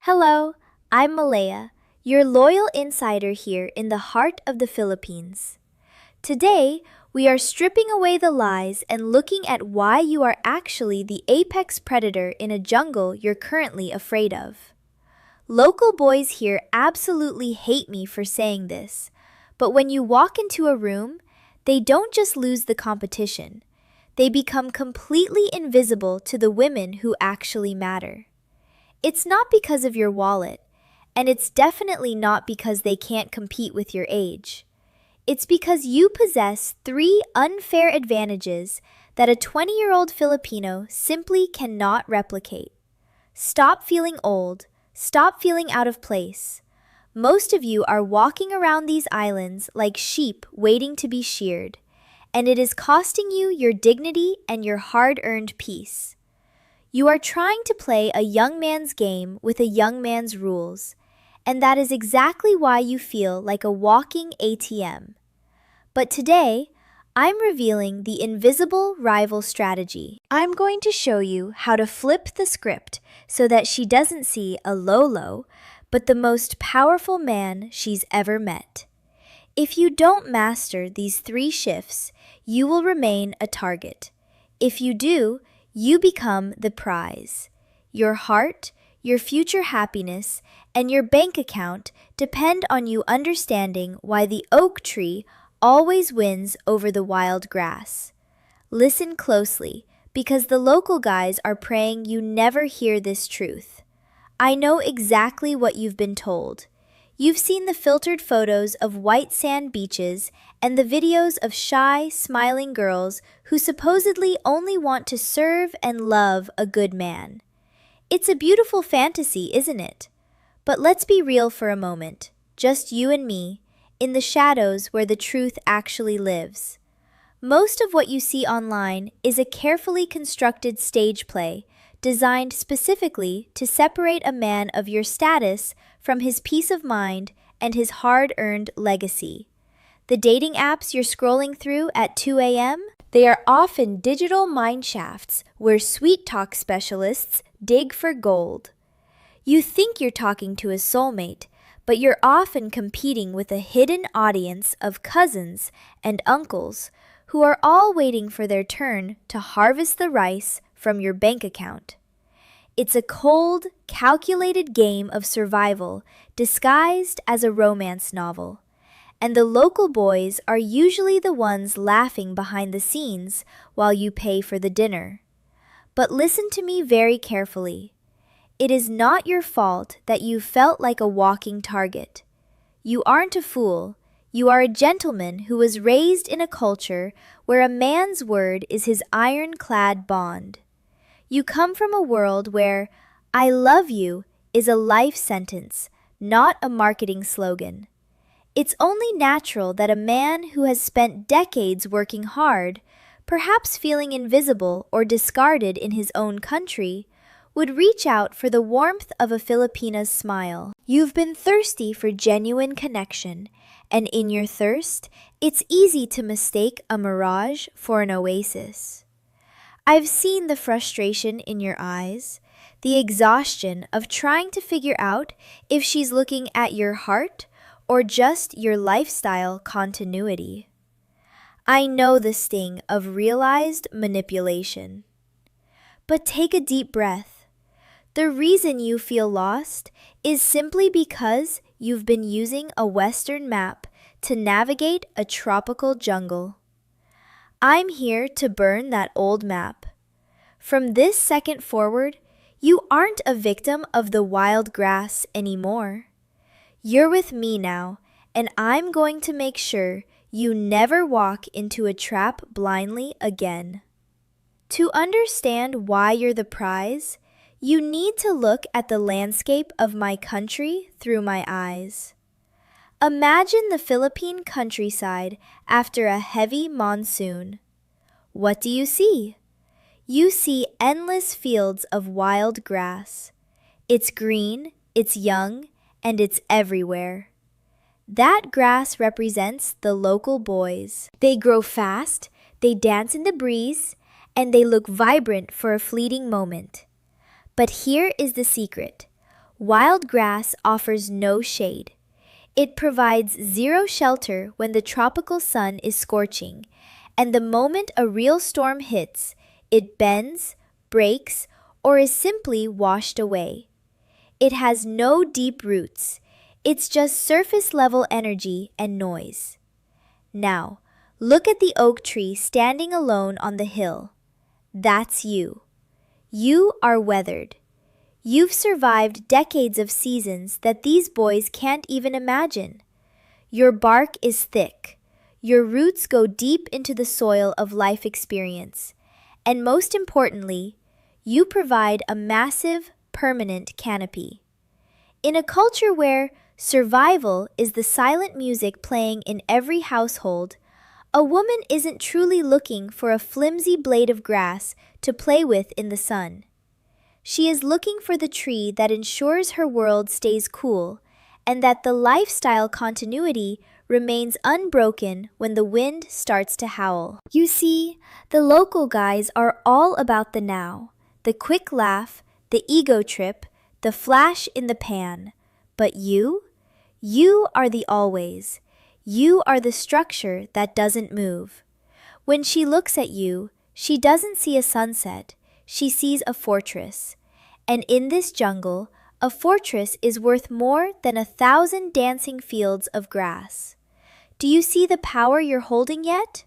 Hello, I'm Malaya, your loyal insider here in the heart of the Philippines. Today, we are stripping away the lies and looking at why you are actually the apex predator in a jungle you're currently afraid of. Local boys here absolutely hate me for saying this, but when you walk into a room, they don't just lose the competition, they become completely invisible to the women who actually matter. It's not because of your wallet, and it's definitely not because they can't compete with your age. It's because you possess three unfair advantages that a 20-year-old Filipino simply cannot replicate. Stop feeling old. Stop feeling out of place. Most of you are walking around these islands like sheep waiting to be sheared, and it is costing you your dignity and your hard-earned peace. You are trying to play a young man's game with a young man's rules, and that is exactly why you feel like a walking ATM. But today, I'm revealing the invisible rival strategy. I'm going to show you how to flip the script so that she doesn't see a Lolo, but the most powerful man she's ever met. If you don't master these three shifts, you will remain a target. If you do, you become the prize. Your heart, your future happiness, and your bank account depend on you understanding why the oak tree always wins over the wild grass. Listen closely, because the local guys are praying you never hear this truth. I know exactly what you've been told. You've seen the filtered photos of white sand beaches and the videos of shy, smiling girls who supposedly only want to serve and love a good man. It's a beautiful fantasy, isn't it? But let's be real for a moment, just you and me, in the shadows where the truth actually lives. Most of what you see online is a carefully constructed stage play designed specifically to separate a man of your status from his peace of mind and his hard-earned legacy. The dating apps you're scrolling through at 2 a.m., they are often digital mine shafts where sweet talk specialists dig for gold. You think you're talking to a soulmate, but you're often competing with a hidden audience of cousins and uncles who are all waiting for their turn to harvest the rice from your bank account. It's a cold, calculated game of survival disguised as a romance novel. And the local boys are usually the ones laughing behind the scenes while you pay for the dinner. But listen to me very carefully. It is not your fault that you felt like a walking target. You aren't a fool. You are a gentleman who was raised in a culture where a man's word is his ironclad bond. You come from a world where "I love you" is a life sentence, not a marketing slogan. It's only natural that a man who has spent decades working hard, perhaps feeling invisible or discarded in his own country, would reach out for the warmth of a Filipina's smile. You've been thirsty for genuine connection, and in your thirst, it's easy to mistake a mirage for an oasis. I've seen the frustration in your eyes, the exhaustion of trying to figure out if she's looking at your heart or just your lifestyle continuity. I know the sting of realized manipulation. But take a deep breath. The reason you feel lost is simply because you've been using a Western map to navigate a tropical jungle. I'm here to burn that old map. From this second forward, you aren't a victim of the wild grass anymore. You're with me now, and I'm going to make sure you never walk into a trap blindly again. To understand why you're the prize, you need to look at the landscape of my country through my eyes. Imagine the Philippine countryside after a heavy monsoon. What do you see? You see endless fields of wild grass. It's green, it's young, and it's everywhere. That grass represents the local boys. They grow fast, they dance in the breeze, and they look vibrant for a fleeting moment. But here is the secret. Wild grass offers no shade. It provides zero shelter when the tropical sun is scorching, and the moment a real storm hits, it bends, breaks, or is simply washed away. It has no deep roots. It's just surface level energy and noise. Now, look at the oak tree standing alone on the hill. That's you. You are weathered. You've survived decades of seasons that these boys can't even imagine. Your bark is thick. Your roots go deep into the soil of life experience. And most importantly, you provide a massive, permanent canopy. In a culture where survival is the silent music playing in every household, a woman isn't truly looking for a flimsy blade of grass to play with in the sun. She is looking for the tree that ensures her world stays cool and that the lifestyle continuity remains unbroken when the wind starts to howl. You see, the local guys are all about the now, the quick laugh, the ego trip, the flash in the pan. But you are the always. You are the structure that doesn't move. When she looks at you, she doesn't see a sunset. She sees a fortress. And in this jungle, a fortress is worth more than 1,000 dancing fields of grass. Do you see the power you're holding yet?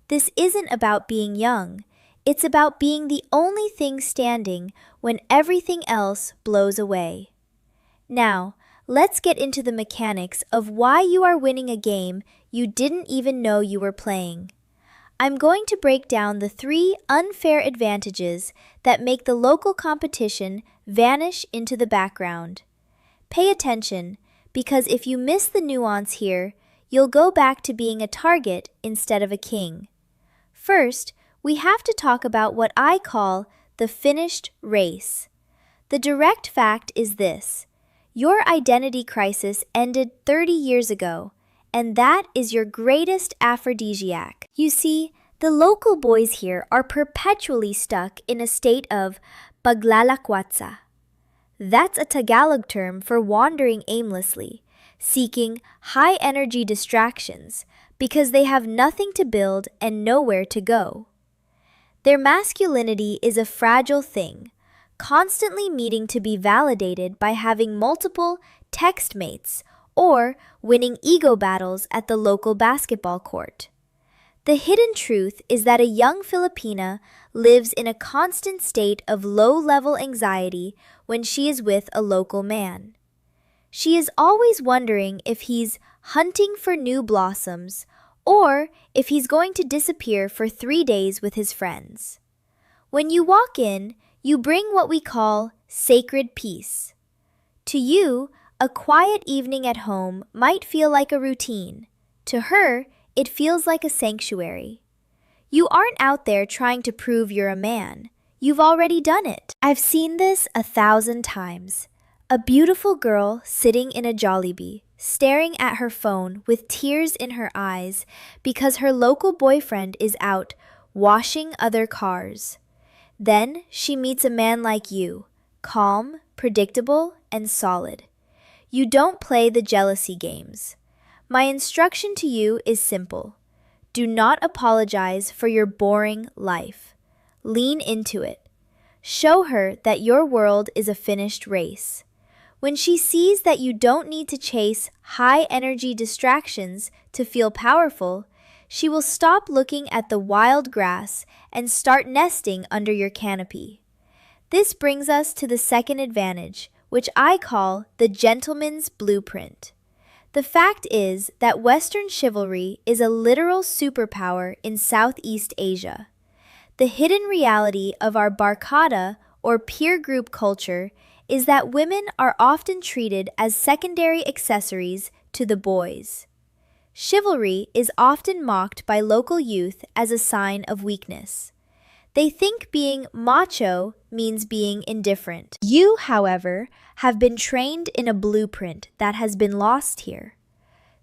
This isn't about being young. It's about being the only thing standing when everything else blows away. Now, let's get into the mechanics of why you are winning a game you didn't even know you were playing. I'm going to break down the 3 unfair advantages that make the local competition vanish into the background. Pay attention, because if you miss the nuance here, you'll go back to being a target instead of a king. First, we have to talk about what I call the finished race. The direct fact is this: your identity crisis ended 30 years ago, and that is your greatest aphrodisiac. You see, the local boys here are perpetually stuck in a state of paglalakwatsa. That's a Tagalog term for wandering aimlessly, seeking high-energy distractions because they have nothing to build and nowhere to go. Their masculinity is a fragile thing, constantly needing to be validated by having multiple text mates or winning ego battles at the local basketball court. The hidden truth is that a young Filipina lives in a constant state of low-level anxiety when she is with a local man. She is always wondering if he's hunting for new blossoms or if he's going to disappear for 3 days with his friends. When you walk in, you bring what we call sacred peace. To you, a quiet evening at home might feel like a routine. To her, it feels like a sanctuary. You aren't out there trying to prove you're a man. You've already done it. I've seen this 1,000 times. A beautiful girl sitting in a Jollibee, staring at her phone with tears in her eyes because her local boyfriend is out washing other cars. Then she meets a man like you, calm, predictable, and solid. You don't play the jealousy games. My instruction to you is simple. Do not apologize for your boring life. Lean into it. Show her that your world is a finished race. When she sees that you don't need to chase high-energy distractions to feel powerful, she will stop looking at the wild grass and start nesting under your canopy. This brings us to the second advantage, which I call the gentleman's blueprint. The fact is that Western chivalry is a literal superpower in Southeast Asia. The hidden reality of our barkada or peer group culture is that women are often treated as secondary accessories to the boys. Chivalry is often mocked by local youth as a sign of weakness. They think being macho means being indifferent. You, however, have been trained in a blueprint that has been lost here.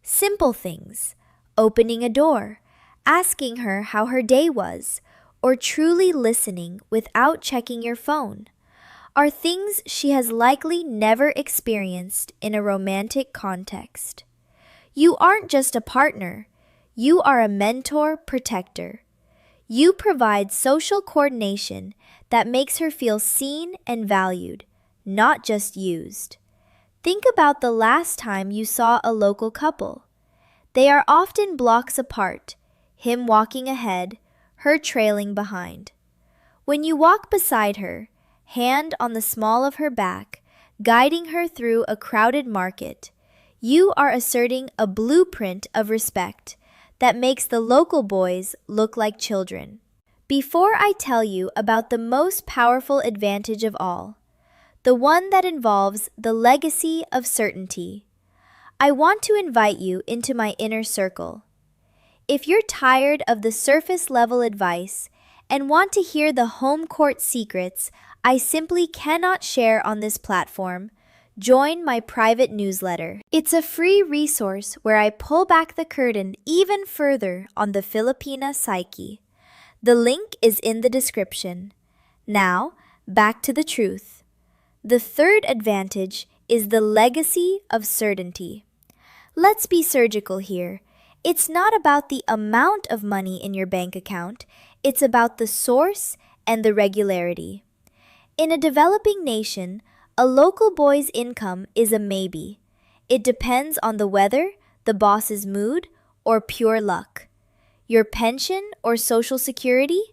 Simple things, opening a door, asking her how her day was, or truly listening without checking your phone, are things she has likely never experienced in a romantic context. You aren't just a partner, you are a mentor protector. You provide social coordination that makes her feel seen and valued, not just used. Think about the last time you saw a local couple. They are often blocks apart, him walking ahead, her trailing behind. When you walk beside her, hand on the small of her back, guiding her through a crowded market, you are asserting a blueprint of respect that makes the local boys look like children. Before I tell you about the most powerful advantage of all, the one that involves the legacy of certainty, I want to invite you into my inner circle. If you're tired of the surface level advice and want to hear the home court secrets I simply cannot share on this platform, join my private newsletter. It's a free resource where I pull back the curtain even further on the Filipina psyche. The link is in the description. Now, back to the truth. The third advantage is the legacy of certainty. Let's be surgical here. It's not about the amount of money in your bank account, it's about the source and the regularity. In a developing nation, a local boy's income is a maybe. It depends on the weather, the boss's mood, or pure luck. Your pension or social security?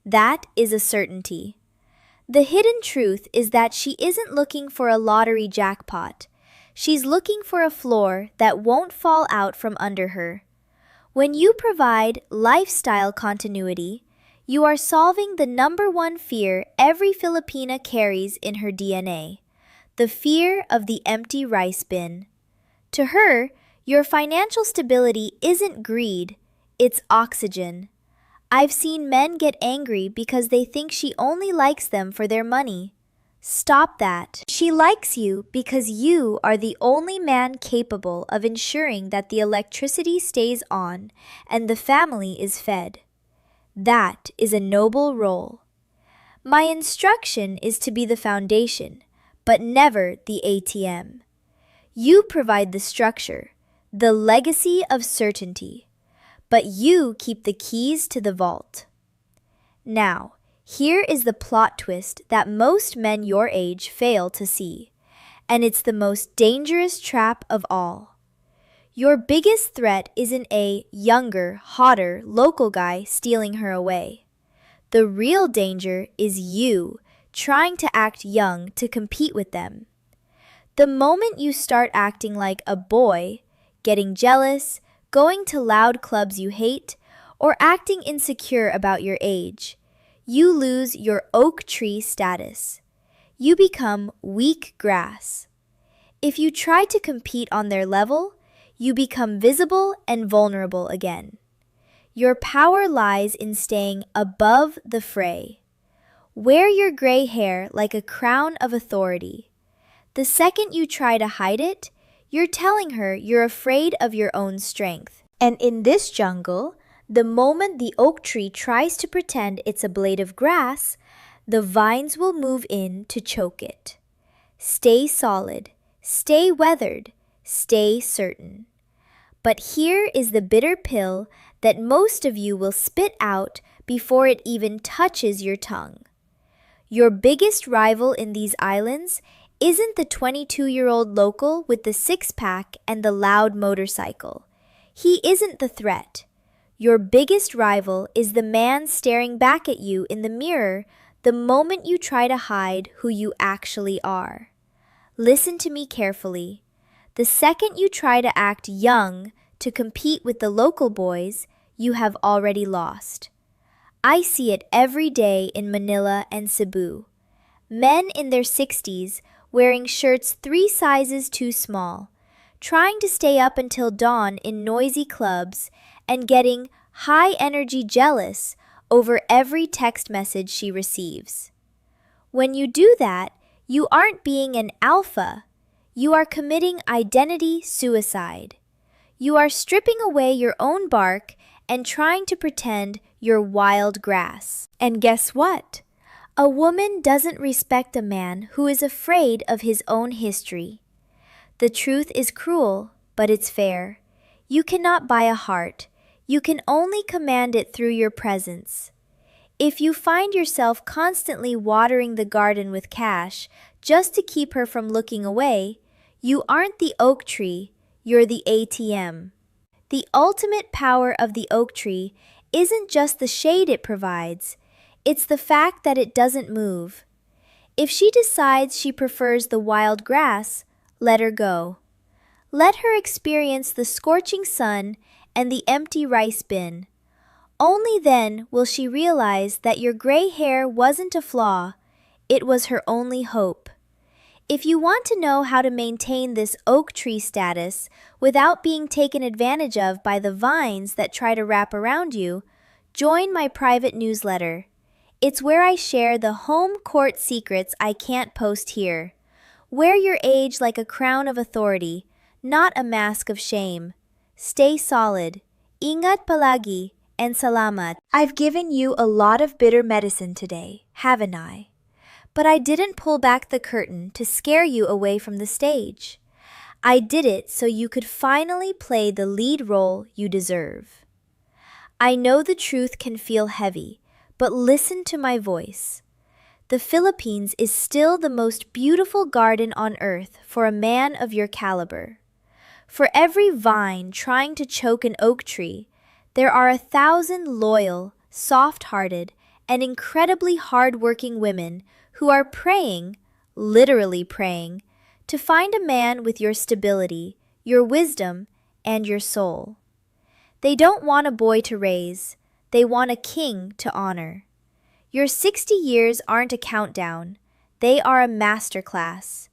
That is a certainty. The hidden truth is that she isn't looking for a lottery jackpot. She's looking for a floor that won't fall out from under her. When you provide lifestyle continuity, you are solving the number one fear every Filipina carries in her DNA, the fear of the empty rice bin. To her, your financial stability isn't greed, it's oxygen. I've seen men get angry because they think she only likes them for their money. Stop that. She likes you because you are the only man capable of ensuring that the electricity stays on and the family is fed. That is a noble role. My instruction is to be the foundation, but never the ATM. You provide the structure, the legacy of certainty, but you keep the keys to the vault. Now, here is the plot twist that most men your age fail to see, and it's the most dangerous trap of all. Your biggest threat isn't a younger, hotter, local guy stealing her away. The real danger is you trying to act young to compete with them. The moment you start acting like a boy, getting jealous, going to loud clubs you hate, or acting insecure about your age, you lose your oak tree status. You become weak grass. If you try to compete on their level, you become visible and vulnerable again. Your power lies in staying above the fray. Wear your gray hair like a crown of authority. The second you try to hide it, you're telling her you're afraid of your own strength. And in this jungle, the moment the oak tree tries to pretend it's a blade of grass, the vines will move in to choke it. Stay solid, stay weathered, stay certain. But here is the bitter pill that most of you will spit out before it even touches your tongue. Your biggest rival in these islands isn't the 22-year-old local with the six-pack and the loud motorcycle. He isn't the threat. Your biggest rival is the man staring back at you in the mirror the moment you try to hide who you actually are. Listen to me carefully. The second you try to act young to compete with the local boys, you have already lost. I see it every day in Manila and Cebu. Men in their 60s wearing shirts 3 sizes too small, trying to stay up until dawn in noisy clubs, and getting high-energy jealous over every text message she receives. When you do that, you aren't being an alpha. You are committing identity suicide. You are stripping away your own bark and trying to pretend you're wild grass. And guess what? A woman doesn't respect a man who is afraid of his own history. The truth is cruel, but it's fair. You cannot buy a heart. You can only command it through your presence. If you find yourself constantly watering the garden with cash just to keep her from looking away, you aren't the oak tree, you're the ATM. The ultimate power of the oak tree isn't just the shade it provides, it's the fact that it doesn't move. If she decides she prefers the wild grass, let her go. Let her experience the scorching sun and the empty rice bin. Only then will she realize that your gray hair wasn't a flaw, it was her only hope. If you want to know how to maintain this oak tree status without being taken advantage of by the vines that try to wrap around you, join my private newsletter. It's where I share the home court secrets I can't post here. Wear your age like a crown of authority, not a mask of shame. Stay solid. Ingat palagi and salamat. I've given you a lot of bitter medicine today, haven't I? But I didn't pull back the curtain to scare you away from the stage. I did it so you could finally play the lead role you deserve. I know the truth can feel heavy, but listen to my voice. The Philippines is still the most beautiful garden on earth for a man of your caliber. For every vine trying to choke an oak tree, there are 1,000 loyal, soft-hearted, and incredibly hard-working women who are praying, literally praying, to find a man with your stability, your wisdom, and your soul. They don't want a boy to raise, they want a king to honor. Your 60 years aren't a countdown, they are a masterclass.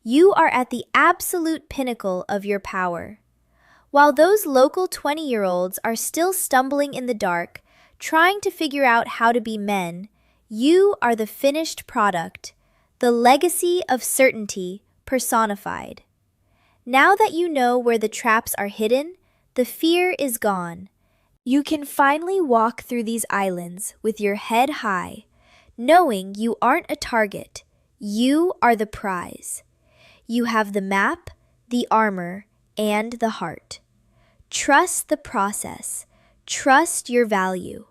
You are at the absolute pinnacle of your power. While those local 20-year-olds are still stumbling in the dark, trying to figure out how to be men, you are the finished product, the legacy of certainty personified. Now that you know where the traps are hidden, the fear is gone. You can finally walk through these islands with your head high, knowing you aren't a target, you are the prize. You have the map, the armor, and the heart. Trust the process, trust your value,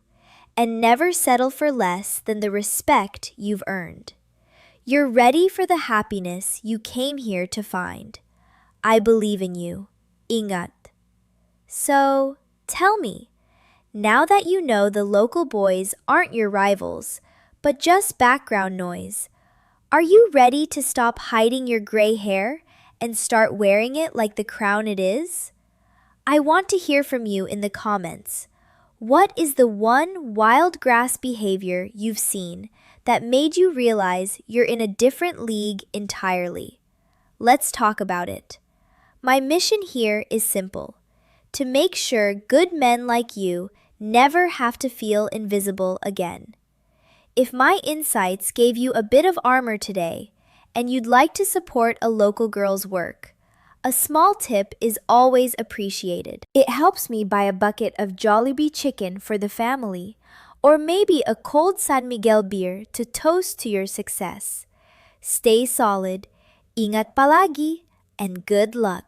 and never settle for less than the respect you've earned. You're ready for the happiness you came here to find. I believe in you. Ingat. So, tell me, now that you know the local boys aren't your rivals, but just background noise, are you ready to stop hiding your gray hair and start wearing it like the crown it is? I want to hear from you in the comments. What is the one wild grass behavior you've seen that made you realize you're in a different league entirely? Let's talk about it. My mission here is simple: to make sure good men like you never have to feel invisible again. If my insights gave you a bit of armor today, and you'd like to support a local girl's work, a small tip is always appreciated. It helps me buy a bucket of Jollibee chicken for the family, or maybe a cold San Miguel beer to toast to your success. Stay solid, ingat palagi, and good luck.